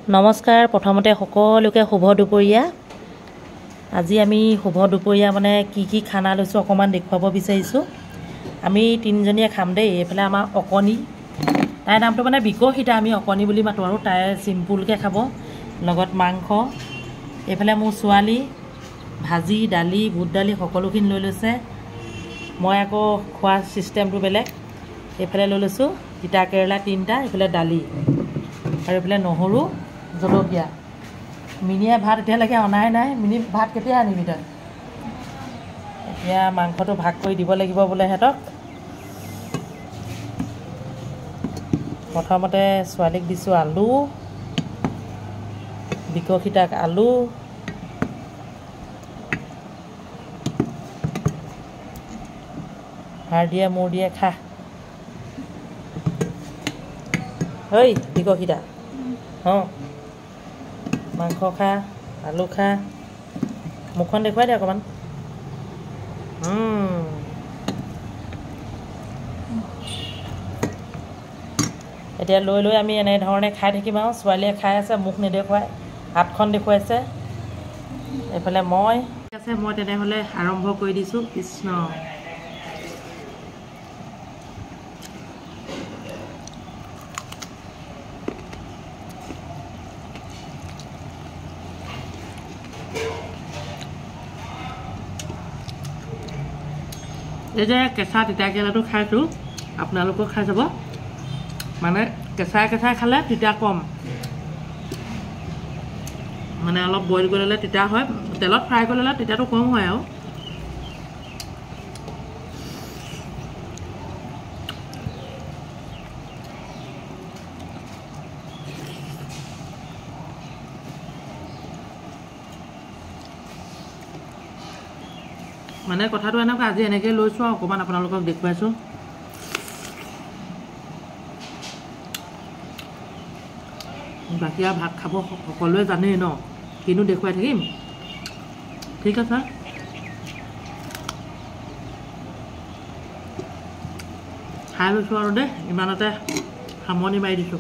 নমস্কাৰ প্ৰথমতে সকলোকে শুভ দুপৰীয়া আজি আমি শুভ দুপৰীয়া মানে কি খানা লৈছো অকমান দেখুৱাব বিচাৰিছো আমি তিনজনীয়ে খাম দেই এফালে আমাৰ অকনি তাই নামটো মানে বিকশিতা আমি অকনি বুলি মাতো আৰু তাই সিম্পল কে খাব লগত মাংস এফালে মোৰ ছোৱালী ভাজি ডালি বুট ডালি সকলোখিনি লৈ লৈছে মই আকৌ খোৱা সিস্টেমটো বেলেগ এফালে লৈ লৈছো তিতা কেৰেলা তিনটা এফালে ডালি আৰু এফালে নহৰু জলকীয়া মিনিয়ে ভাত এতিয়ালৈকে অনাই নাই মিনি ভাত কেতিয়া আনিবি তই এতিয়া মাংসটো ভাগ কৰি দিব লাগিব বোলে হেতক প্ৰথমতে ছোৱালীক দিছো আলু বিকশিতাক আলু হাড় দিয়ে মূৰ দিয়ে খা ঐ বিকশিতা মাংস খা আলু খা মুখখন দেখুৱাই দে অকমান এতিয়া লৈ লৈ আমি এনে ধৰণে খাই থাকিম আৰু ছোৱালীয়ে খাই আছে মুখ নেদেখুৱাই হাতখন দেখুৱাইছে এফালে মই আছে মই তেনেহ'লে আৰম্ভ কৰি দিছো কৃষ্ণ এই যে কেঁচা তিতা কেৰেলাটো খাইছো আপোনালোকো খাই যাব মানে কেঁচাই খালে তিতা কম মানে অলপ বইল কৰিলে তিতা হয় তেলত ফ্ৰাই কৰিলে তিতাটো কম হয় আৰু মানে কথাটো এনেকুৱা আজি এনেকৈ লৈছো অকমান আপোনালোকক দেখুৱাইছো বাকি ভাত খাব সকলোৱে জানেই ন কিনো দেখুৱাই থাকিম ঠিক আছে খাই লৈছো আৰু দে ইমানতে সামৰণি মাৰি দিছো